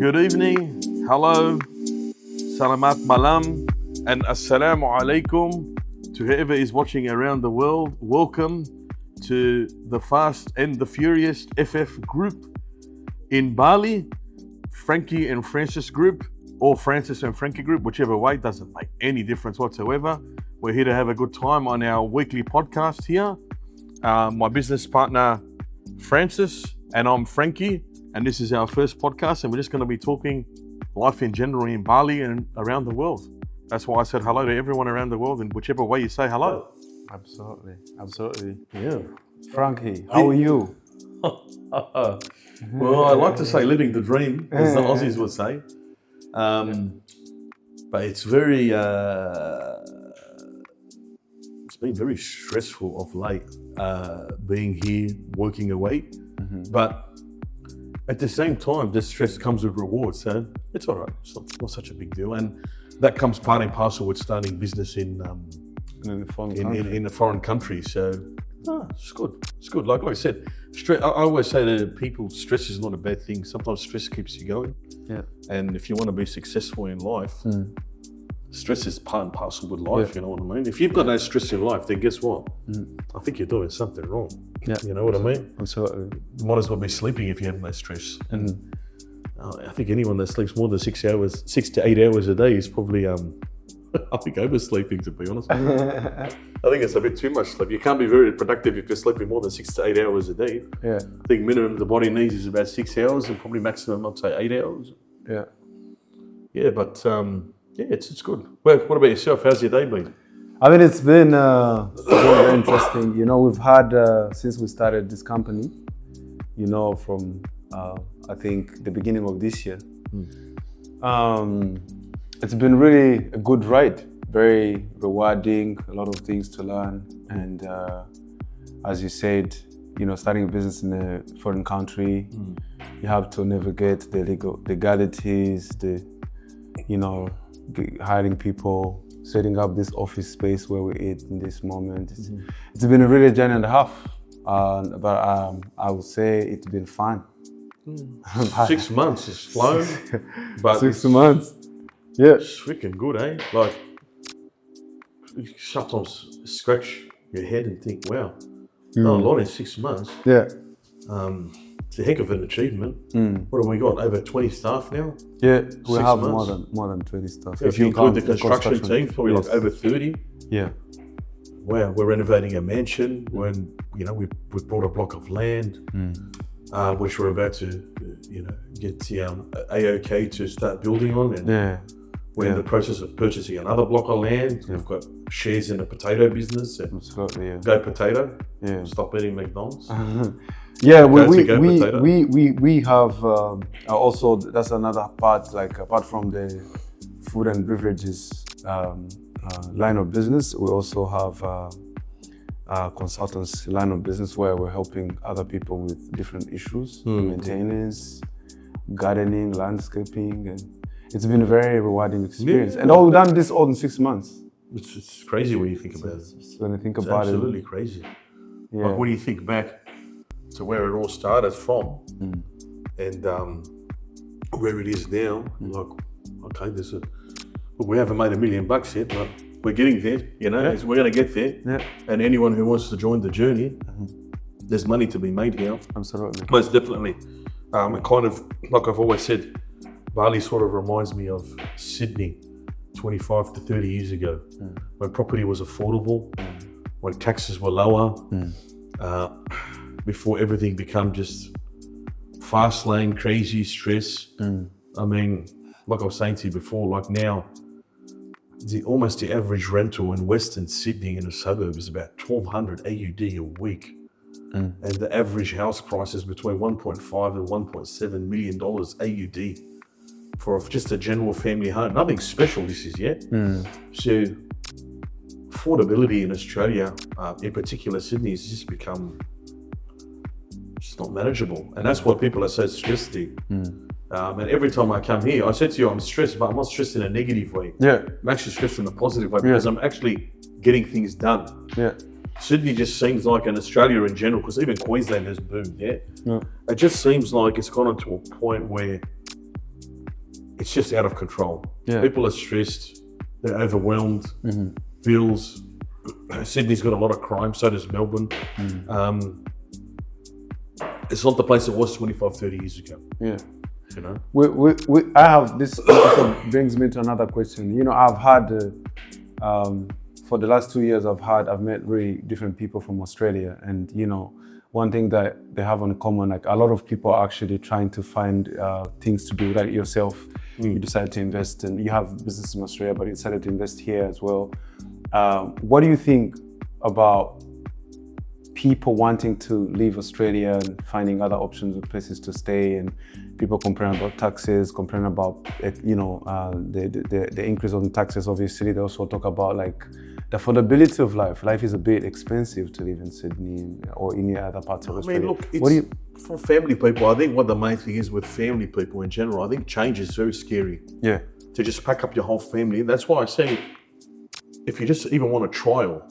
Good evening, hello, salamat malam, and assalamu alaikum to whoever is watching around the world. Welcome to the Fast and the Furious FF group in Bali, Frankie and Francis group, or Francis and Frankie group, whichever way, doesn't make any difference whatsoever. We're here to have a good time on our weekly podcast here. My business partner, Francis, and I'm Frankie. And this is our first podcast, and we're just going to be talking life in general in Bali and around the world. That's why I said hello to everyone around the world in whichever way you say hello. Absolutely. Yeah. Frankie, how are you? Well, I like to say living the dream, as the Aussies would say. But it's been very stressful of late, being here, working away. But at the same time, this stress comes with rewards, so it's all right. It's not such a big deal, and that comes part and parcel with starting business in a foreign country. So it's good. It's good. Like I said, I always say to people, stress is not a bad thing. Sometimes stress keeps you going. Yeah. And if you want to be successful in life, stress is part and parcel with life. Yeah. You know what I mean? If you've got no stress in life, then guess what? I think you're doing something wrong. Yeah. You know what I mean? Absolutely. You might as well be sleeping if you have no stress. And I think anyone that sleeps more than 6 to 8 hours a day is probably, I think, oversleeping, to be honest. I think it's a bit too much sleep. You can't be very productive if you're sleeping more than 6 to 8 hours a day. Yeah. I think minimum the body needs is about 6 hours, and probably maximum, I'd say 8 hours. Yeah. Yeah, but it's good. Well, what about yourself? How's your day been? I mean, it's been very interesting. You know, we've had, since we started this company, you know, from, I think, the beginning of this year, it's been really a good ride, very rewarding, a lot of things to learn. And as you said, you know, starting a business in a foreign country, you have to navigate the legalities, hiring people, setting up this office space where we eat in this moment. It's been a really journey and a half, but I would say it's been fun. 6 months has flown, but 6 months, yeah. It's freaking good, eh? Like, you sometimes scratch your head and think, wow, done a lot in 6 months. Yeah. It's a heck of an achievement. What have we got? Over 20 staff now? Yeah, we have months? more than 20 staff. If you include the construction team, probably like over 30. Yeah. Wow, we're renovating a mansion. We've bought a block of land, which we're about to, get the AOK to start building on. And we're in the process of purchasing another block of land. We've got shares in a potato business. And absolutely, yeah. Go potato. Yeah. Stop eating McDonald's. Yeah, we have also, that's another part, like apart from the food and beverages line of business, we also have consultants line of business where we're helping other people with different issues, maintenance, gardening, landscaping, and it's been a very rewarding experience. And we've done this all in 6 months. It's crazy when you think about it. When you think it's about absolutely it. crazy. Yeah. Like when you think back to where it all started from and where it is now, like, okay, we haven't made $1 million yet, but we're getting there, we're going to get there. Yeah. And anyone who wants to join the journey, there's money to be made here. Absolutely. Most definitely. It kind of, like I've always said, Bali sort of reminds me of Sydney 25 to 30 years ago, when property was affordable, when taxes were lower, before everything became just fast lane, crazy stress. I mean, like I was saying to you before, like now, almost the average rental in Western Sydney in a suburb is about 1,200 AUD a week. And the average house price is between 1.5 and 1.7 million dollars AUD for just a general family home. Nothing special this is yet. So affordability in Australia, in particular Sydney, has just become just not manageable. And that's why people are so stressed there. And every time I come here, I said to you, I'm stressed, but I'm not stressed in a negative way. Yeah. I'm actually stressed in a positive way because I'm actually getting things done. Yeah. Sydney just seems like, in Australia in general, because even Queensland has boomed, it just seems like it's gone to a point where it's just out of control. Yeah. People are stressed, they're overwhelmed, bills. Sydney's got a lot of crime, so does Melbourne. It's not the place it was 25, 30 years ago. Yeah. You know? I have this also brings me to another question. You know, I've had, for the last 2 years, I've met really different people from Australia. And, you know, one thing that they have in common, like a lot of people are actually trying to find things to do, like yourself. You decided to invest and you have business in Australia, but you decided to invest here as well. What do you think about people wanting to leave Australia and finding other options or places to stay, and people complaining about taxes, complaining about the increase on taxes? Obviously, they also talk about like the affordability of life. Life is a bit expensive to live in Sydney or any other parts of Australia. I mean, look, for family people, I think what the main thing is with family people in general, I think change is very scary. Yeah. To just pack up your whole family. That's why I say, if you just even want a trial,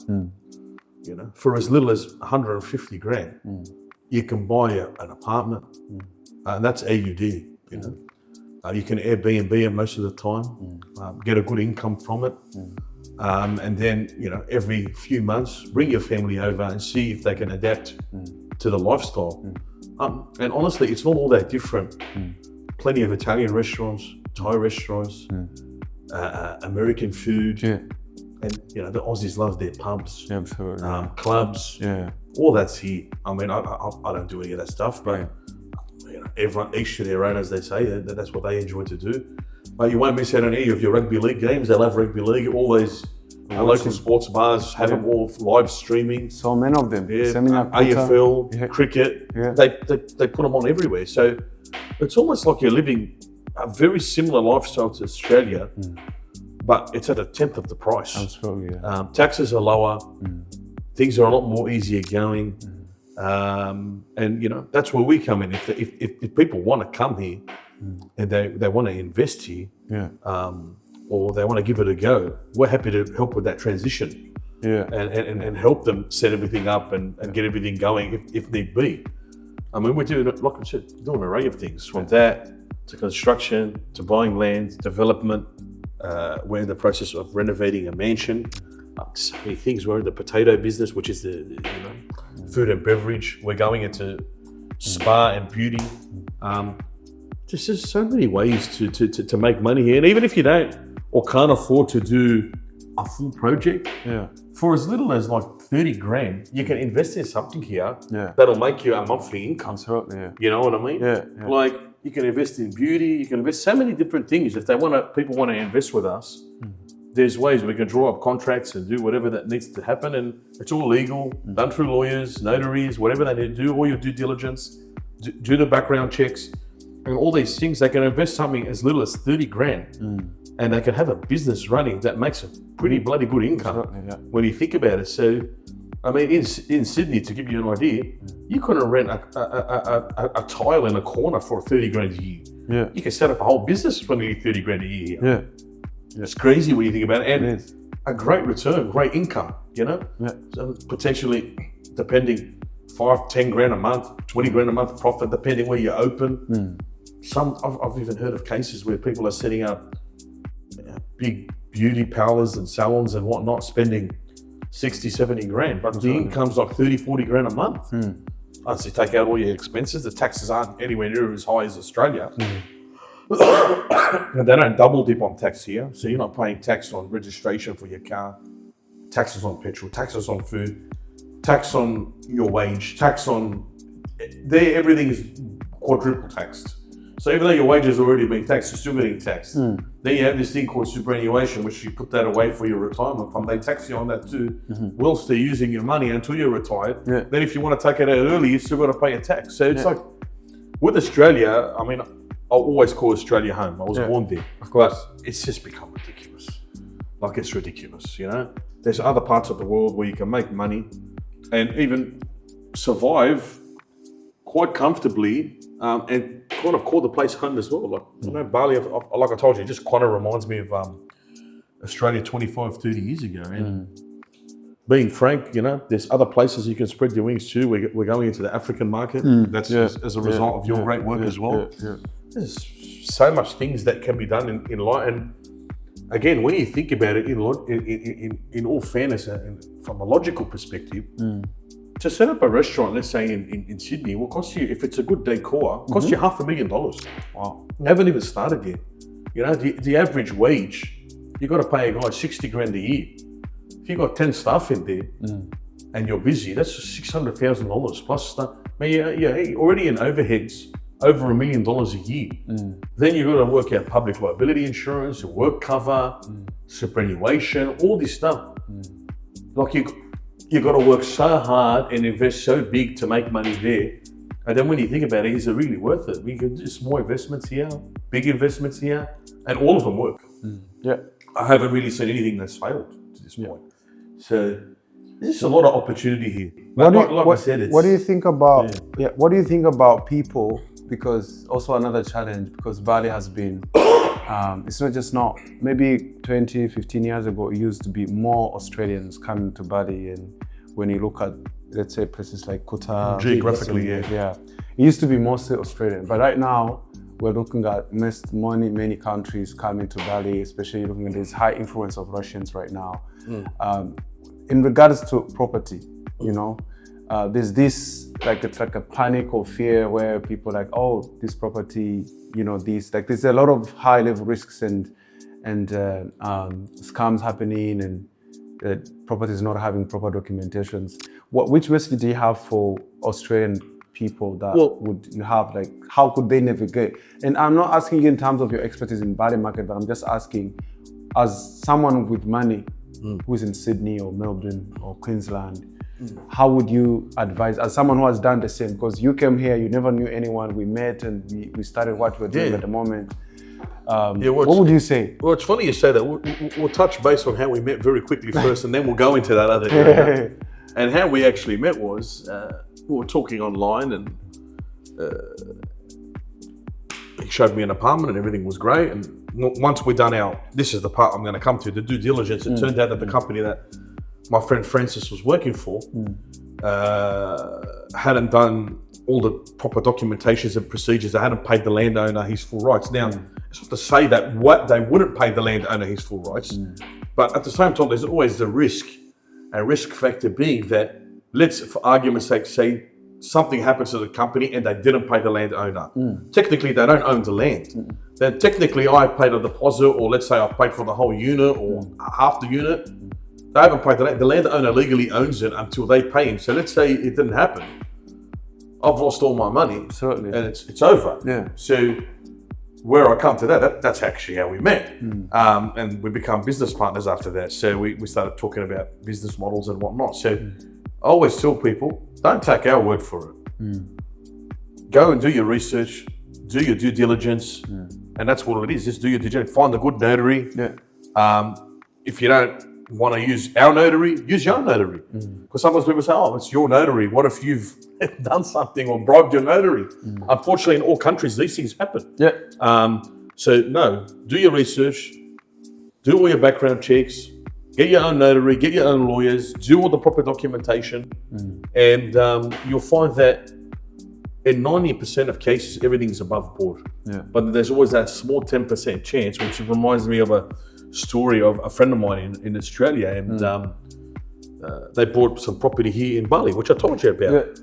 you know, for as little as 150 grand, you can buy an apartment, and that's AUD, you know. You can Airbnb it most of the time, get a good income from it, and then, you know, every few months, bring your family over and see if they can adapt to the lifestyle. And honestly, it's not all that different. Plenty of Italian restaurants, Thai restaurants, American food. Yeah. And, you know, the Aussies love their pubs, clubs, all that's here. I mean, I don't do any of that stuff, but you know, everyone, each to their own, as they say, that's what they enjoy to do. But you won't miss out on any of your rugby league games. They love rugby league. All those local sports bars have them all live streaming. So many of them. AFL, cricket, they put them on everywhere. So it's almost like you're living a very similar lifestyle to Australia, but it's at a tenth of the price. Absolutely. Taxes are lower. Things are a lot more easier going. And, you know, that's where we come in. If people want to come here and they want to invest here, or they want to give it a go, we're happy to help with that transition. And help them set everything up and get everything going if need be. I mean, we're doing, like I said, doing an array of things, from that to construction, to buying land, development. We're in the process of renovating a mansion. So many things. We're in the potato business, which is the food and beverage. We're going into spa and beauty. There's just so many ways to make money here. And even if you don't or can't afford to do a full project, for as little as like 30 grand, you can invest in something here that'll make you a monthly income. Absolutely, You know what I mean? Like, you can invest in beauty, you can invest so many different things. If people want to invest with us, there's ways we can draw up contracts and do whatever that needs to happen, and it's all legal, done through lawyers, notaries, whatever they need to do, all your due diligence, do the background checks, and all these things. They can invest something as little as 30 grand, and they can have a business running that makes a pretty bloody good income when you think about it. So, I mean, in Sydney, to give you an idea, you couldn't rent a tile in a corner for 30 grand a year. You can set up a whole business for nearly 30 grand a year. It's crazy when you think about it. And a great return, great income, you know? So potentially, depending, 5, 10 grand a month, 20 grand a month profit, depending where you're open. I've even heard of cases where people are setting up big beauty parlors and salons and whatnot, spending 60, 70 grand, but the income's like 30, 40 grand a month. Once you take out all your expenses, the taxes aren't anywhere near as high as Australia. And they don't double dip on tax here. So you're not paying tax on registration for your car, taxes on petrol, taxes on food, tax on your wage, tax on, everything is quadruple taxed. So even though your wages are already being taxed, you're still getting taxed. Then you have this thing called superannuation, which you put that away for your retirement fund. They tax you on that too, whilst they're using your money until you're retired. Then if you want to take it out early, you still got to pay a tax. So it's like, with Australia, I mean, I'll always call Australia home. I was born there. Of course. But it's just become ridiculous. Like, it's ridiculous, you know? There's other parts of the world where you can make money and even survive quite comfortably, and kind of call the place home as well. Like, you know, Bali, like I told you, it just kind of reminds me of Australia 25, 30 years ago. And being frank, you know, there's other places you can spread your wings to. We're going into the African market. That's as a result of your great work as well. there's so much things that can be done in life. And again, when you think about it, in all fairness and from a logical perspective, to set up a restaurant, let's say in Sydney, will cost you, if it's a good decor, cost you $500,000. Wow. You haven't even started yet. You know, the average wage, you got to pay a guy 60 grand a year. If you got 10 staff in there and you're busy, that's $600,000 plus stuff. I mean, you're already in overheads over $1 million a year. Then you've got to work out public liability insurance, work cover, superannuation, all this stuff. Like you got to work so hard and invest so big to make money there. And then when you think about it, is it really worth it? We can do small investments here, big investments here, and all of them work. Yeah. I haven't really seen anything that's failed to this point. So there's a lot of opportunity here. But what do you think about what do you think about people? Because also another challenge, because Bali has been it's not just now, maybe 20, 15 years ago, it used to be more Australians coming to Bali. And when you look at, let's say, places like Kuta, geographically, it used to be mostly Australian. But right now, we're looking at many countries coming to Bali, especially looking at this high influence of Russians right now. In regards to property, you know, there's this, it's like a panic or fear where people are like, oh, this property, you know, there's a lot of high level risks and scams happening, and property is not having proper documentations. Which message do you have for Australian people that would you have, like, how could they navigate? And I'm not asking you in terms of your expertise in Bali market, but I'm just asking, as someone with money who's in Sydney or Melbourne or Queensland, how would you advise, as someone who has done the same? Because you came here, you never knew anyone, we met and we started what we're doing at the moment. What would you say? Well, it's funny you say that. We'll touch base on how we met very quickly first, and then we'll go into that other area. And how we actually met was, we were talking online, and he showed me an apartment and everything was great. And once we'd done this is the part I'm going to come to, the due diligence, it turned out that the company that my friend Francis was working for hadn't done all the proper documentations and procedures. They hadn't paid the landowner his full rights. Now, it's not to say that they wouldn't pay the landowner his full rights, but at the same time, there's always the risk. A risk factor being that, let's, for argument's sake, say something happens to the company and they didn't pay the landowner. Technically, they don't own the land. Then technically, I paid a deposit, or let's say I paid for the whole unit or half the unit. They haven't paid the land. The landowner legally owns it until they pay him. So let's say it didn't happen. I've lost all my money. Certainly. And it's over. Yeah. So where I come to that's actually how we met. And we become business partners after that. So we started talking about business models and whatnot. So I always tell people, don't take our word for it. Go and do your research, do your due diligence. And that's what it is. Just do your due diligence. Find a good notary. If you don't want to use our notary, use your notary. Because sometimes people say, oh, it's your notary. What if you've done something or bribed your notary? Unfortunately, in all countries, these things happen. So no, do your research, do all your background checks, get your own notary, get your own lawyers, do all the proper documentation, and you'll find that in 90% of cases, everything's above board. But there's always that small 10% chance, which reminds me of a story of a friend of mine in Australia, and they bought some property here in Bali, which I told you about.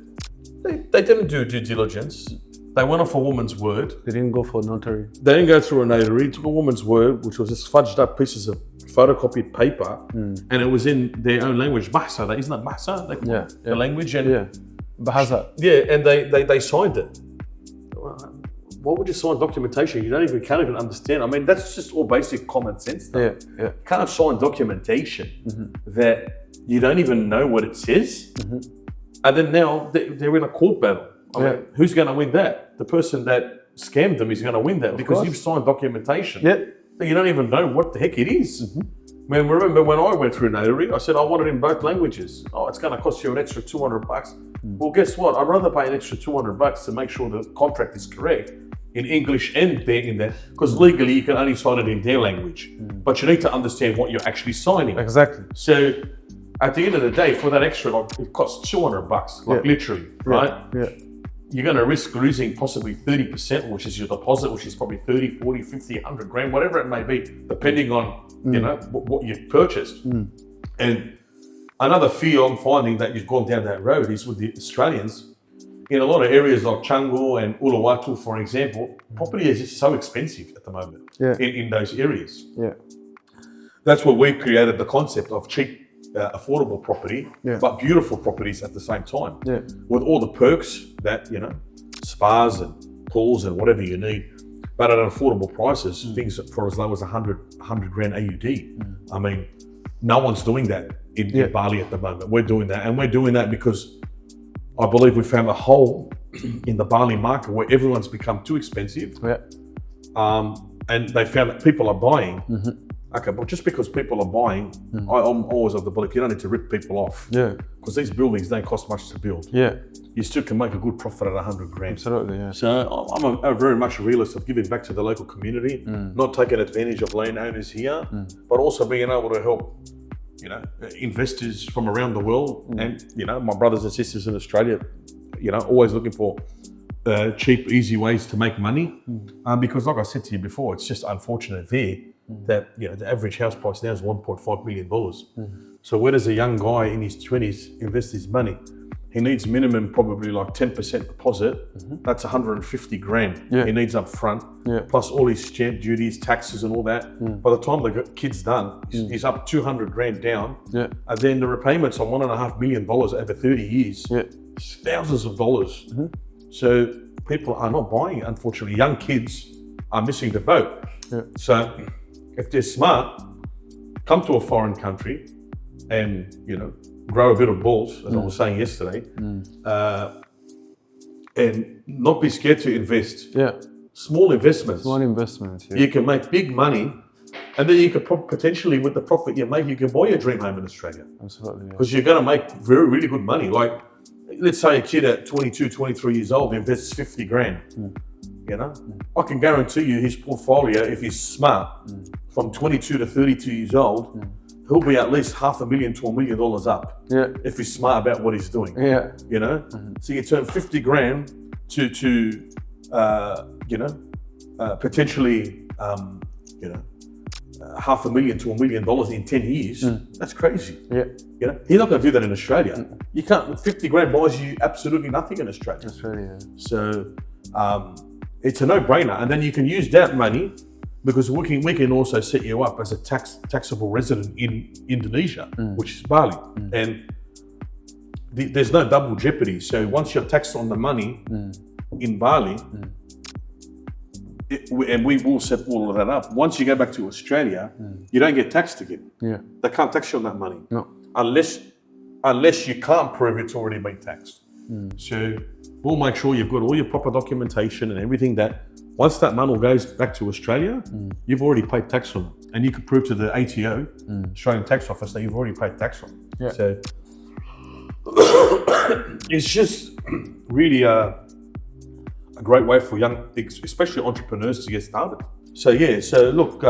They didn't do due diligence. They went off a woman's word. They didn't go for a notary. They didn't go through a notary. Took a woman's word, which was just fudged up pieces of photocopied paper, and it was in their own language, Bahasa. Isn't that Bahasa? The language. And Bahasa. And they signed it. Why would you sign documentation you can't even understand? I mean, that's just all basic common sense stuff. You can't sign documentation that you don't even know what it says. And then now they're in a court battle. I mean, who's going to win that? The person that scammed them is going to win that because you've signed documentation that you don't even know what the heck it is. Man, remember when I went through notary, I said I want it in both languages. Oh, it's going to cost you an extra $200. Well, guess what? I'd rather pay an extra $200 to make sure the contract is correct in English and in there, because legally you can only sign it in their language, but you need to understand what you're actually signing. Exactly. So at the end of the day, for that extra, it costs $200, literally, right? you're going to risk losing possibly 30%, which is your deposit, which is probably 30, 40, 50, 100 grand, whatever it may be, depending on, you know, what you've purchased. And another fear I'm finding that you've gone down that road is with the Australians, in a lot of areas like Canggu and Uluwatu, for example, property is just so expensive at the moment in those areas. Yeah. That's where we created the concept of cheap, affordable property, but beautiful properties at the same time. Yeah. With all the perks that, you know, spas and pools and whatever you need, but at affordable prices, things for as low as 100 grand AUD. I mean, no one's doing that in Bali at the moment. We're doing that, and we're doing that because I believe we found a hole in the Bali market where everyone's become too expensive. Yeah. And they found that people are buying. Okay, but just because people are buying, I'm always of the belief you don't need to rip people off. Yeah. Because these buildings don't cost much to build. Yeah. You still can make a good profit at 100 grand. Absolutely, yeah. So I'm very much a realist of giving back to the local community, not taking advantage of landowners here, but also being able to help, you know, investors from around the world and, you know, my brothers and sisters in Australia, you know, always looking for cheap, easy ways to make money. Because like I said to you before, it's just unfortunate there that, you know, the average house price now is $1.5 million. So where does a young guy in his 20s invest his money? He needs minimum probably like 10% deposit. That's 150 grand he needs up front, plus all his stamp duties, taxes and all that. By the time the kid's done, he's up 200 grand down. And then the repayments on $1.5 million over 30 years, thousands of dollars. So people are not buying, unfortunately. Young kids are missing the boat. So if they're smart, come to a foreign country and, you know, grow a bit of balls, as I was saying yesterday, and not be scared to invest. Small investments. Small investments. You can make big money, and then you could potentially, with the profit you make, you can buy your dream home in Australia. Absolutely. Because you're going to make really good money. Like, let's say a kid at 22, 23 years old invests 50 grand. You know, I can guarantee you his portfolio, if he's smart, from 22 to 32 years old, he'll be at least $500,000 to $1 million up. If he's smart about what he's doing. You know, so you turn 50 grand to you know, potentially, you know, $500,000 to $1 million in 10 years. That's crazy. You know, he's not going to do that in Australia. You can't. 50 grand buys you absolutely nothing in Australia. So it's a no-brainer, and then you can use that money because we can also set you up as a taxable resident in Indonesia, which is Bali, and there's no double jeopardy. So once you're taxed on the money in Bali, and we will set all of that up. Once you go back to Australia, you don't get taxed again. They can't tax you on that money unless you can't prove it's already been taxed. So we'll make sure you've got all your proper documentation and everything that once that money goes back to Australia, you've already paid tax on it. And you can prove to the ATO, Australian Tax Office, that you've already paid tax on it. So it's just really a great way for young, especially entrepreneurs, to get started. So so look,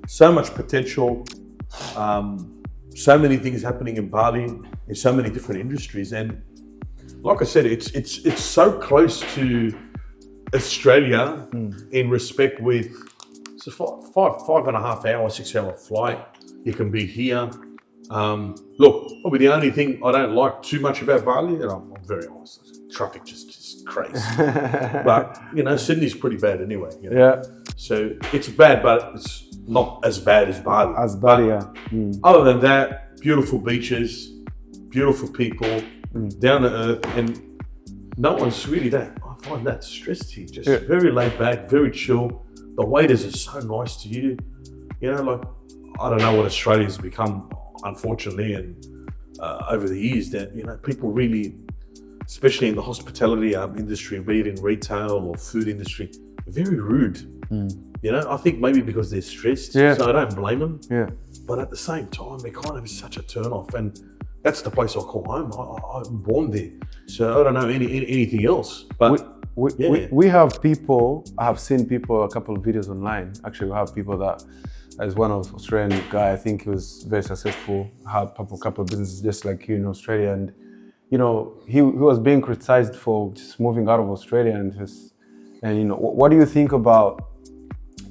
so much potential, so many things happening in Bali, in so many different industries. And like I said, it's so close to Australia in respect with it's a 5.5 hour, 6 hour flight. You can be here. Look, probably the only thing I don't like too much about Bali, and I'm very honest, traffic just crazy. But you know, Sydney's pretty bad anyway. You know? So it's bad, but it's not as bad as Bali. Other than that, beautiful beaches, beautiful people, down to earth, and no one's really that. I find that stressed here. Just very laid back, very chill. The waiters are so nice to you. You know, like I don't know what Australia's become, unfortunately, and over the years that, you know, people really, especially in the hospitality industry, be it in retail or food industry, very rude. You know, I think maybe because they're stressed, so I don't blame them. But at the same time, it kind of is such a turn off, and that's the place I call home. I'm born there, so I don't know anything else. But we have people. I have seen people. A couple of videos online. Actually, we have people that, as one of Australian guy, I think he was very successful. Had a couple of businesses just like you in Australia, and you know, he was being criticized for just moving out of Australia and you know, what do you think about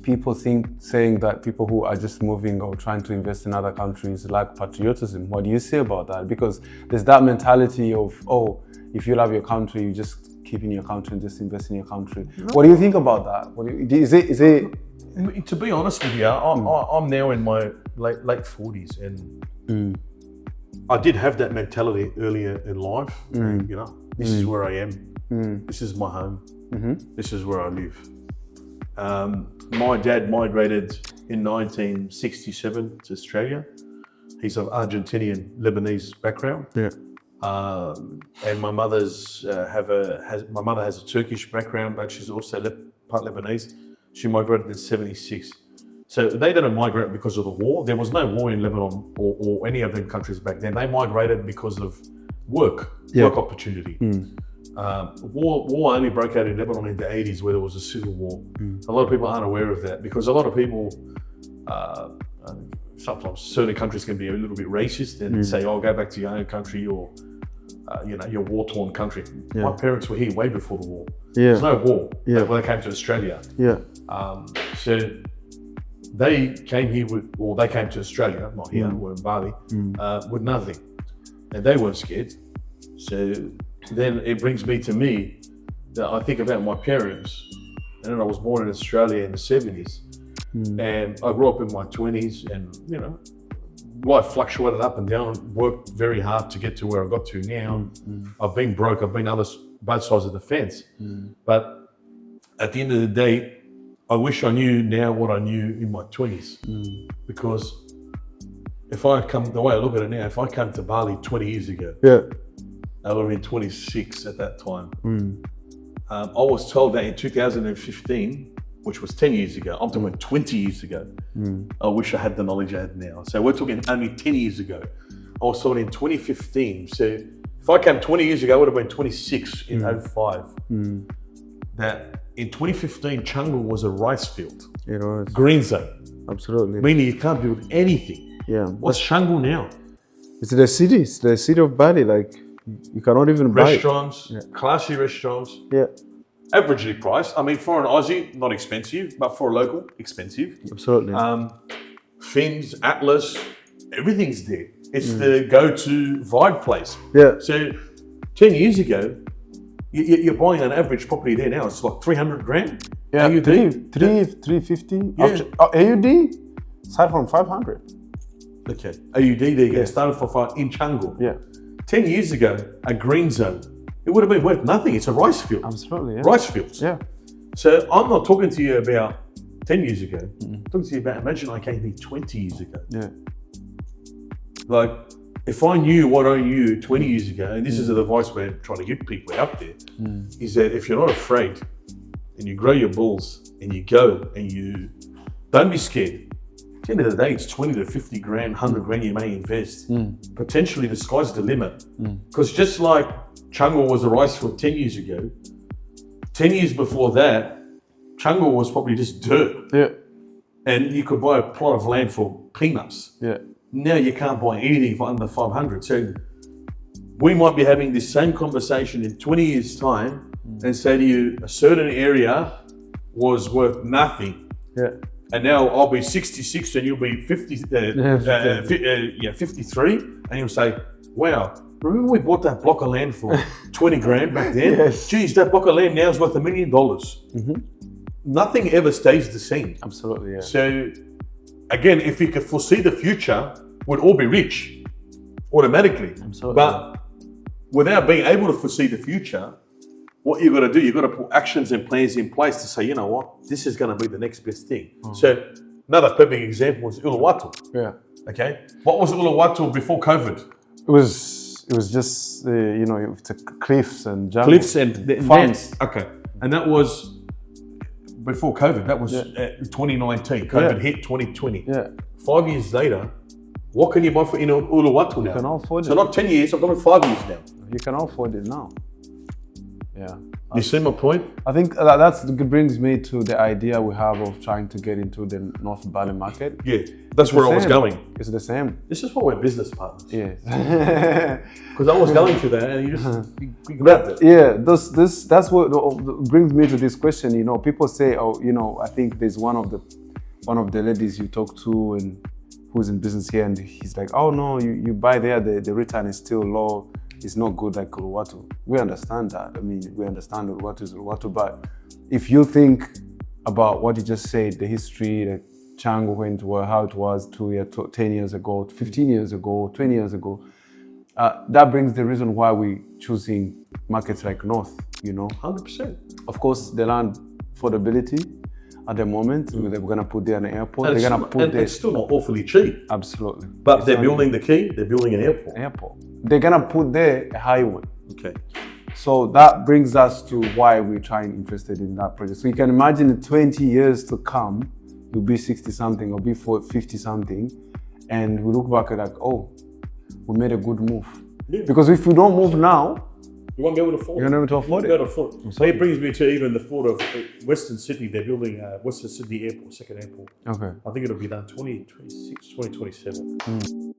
people saying that people who are just moving or trying to invest in other countries lack patriotism? What do you say about that? Because there's that mentality of, oh, if you love your country, you just keep in your country and just invest in your country. What do you think about that? Is it? To be honest with you, I'm now in my late 40s, and I did have that mentality earlier in life. You know, this is where I am. This is my home. This is where I live. My dad migrated in 1967 to Australia. He's of Argentinian Lebanese background. Yeah. And my mother has a Turkish background, but she's also part Lebanese. She migrated in 76. So they didn't migrate because of the war. There was no war in Lebanon or any of them countries back then. They migrated because of work opportunity. War only broke out in Lebanon in the 80s, where there was a civil war. A lot of people aren't aware of that, because a lot of people, sometimes certain countries can be a little bit racist and say, oh, go back to your own country, or you know, your war-torn country. My parents were here way before the war. There's no war when they came to Australia. So they came here they came to Australia, not here, we're in Bali, with nothing. And they weren't scared. So then it brings me to me that I think about my parents, and then I was born in Australia in the 70s. And I grew up in my 20s, and you know, life fluctuated up and down, worked very hard to get to where I got to now. I've been broke, I've been both sides of the fence. But at the end of the day, I wish I knew now what I knew in my 20s. Because the way I look at it now, if I came to Bali 20 years ago, I would have been 26 at that time. I was told that in 2015, which was 10 years ago, I'm talking about 20 years ago. I wish I had the knowledge I had now. So we're talking only 10 years ago. I was told in 2015. So if I came 20 years ago, I would have been 26 in 05. That in 2015, Changul was a rice field. It was. Green zone. Absolutely. Meaning you can't build anything. What's Changul now? It's the city of Bali. Like, you cannot even buy restaurants, classy restaurants. Averagely priced. I mean, for an Aussie, not expensive, but for a local, expensive. Absolutely. Fins, Atlas, everything's there. It's the go-to vibe place. So 10 years ago, you're buying an average property there now. It's like 300 grand. AUD. 350. AUD start from 500. Okay. AUD there you go. Started for 5 in Changul. 10 years ago, a green zone, it would have been worth nothing. It's a rice field. Absolutely. Rice fields. So I'm not talking to you about 10 years ago. I'm talking to you about, imagine I came here 20 years ago. Like, if I knew what I knew 20 years ago, and this is the advice we're trying to give people out there, is that if you're not afraid and you grow your bulls and you go and you don't be scared. At the end of the day, it's 20 to 50 grand, 100 grand you may invest. Potentially the sky's the limit. Because just like Changul was a rice field 10 years ago, 10 years before that, Changul was probably just dirt. And you could buy a plot of land for peanuts. Now you can't buy anything for under 500. So we might be having this same conversation in 20 years' time and say to you, a certain area was worth nothing. And now I'll be 66 and you'll be 53, and you'll say, wow, remember we bought that block of land for 20 grand back then? Geez, that block of land now is worth $1 million. Nothing ever stays the same. Absolutely, So again, if you could foresee the future, we'd all be rich automatically. Absolutely. But without being able to foresee the future, what you've got to do, you've got to put actions and plans in place to say, you know what, this is going to be the next best thing. So another perfect example was Uluwatu. Okay, what was Uluwatu before COVID? It was just it's cliffs and jungle. Cliffs and farms. Okay, and that was before COVID. That was 2019. COVID hit 2020. 5 years later, what can you buy for Uluwatu now? You can afford it. So not 10 years. I'm talking 5 years now. You can afford it now. You see my point? I think that brings me to the idea we have of trying to get into the North Bali market. Yeah, that's where I was going. It's the same. This is why we're business partners. Yes. Because I was going through that, and you grabbed it. Yeah, that's what brings me to this question. You know, people say, oh, you know, I think there's one of the ladies you talk to and who's in business here, and he's like, oh no, you buy there, the return is still low. It's not good like Uluwatu. We understand that. I mean, we understand Uluwatu is Uluwatu, but if you think about what you just said, the history, the Chango went to how it was 10 years ago, 15 years ago, 20 years ago, that brings the reason why we're choosing markets like North, you know. 100%. Of course, the land affordability at the moment, they're going to put there an airport. And they're going to put there. It's still not awfully cheap. Absolutely. But they're building the key, they're building an airport. They're going to put there a highway. Okay. So that brings us to why we're interested in that project. So you can imagine in 20 years to come, you'll be 60 something or be 50 something. And we look back at like, oh, we made a good move. Yeah. Because if we don't move now, you won't be able to afford it. You're not able to afford it. You won't be able to afford it. So it brings me to even the thought of Western Sydney. They're building Western Sydney Airport, second airport. Okay. I think it'll be done 2026, 2027.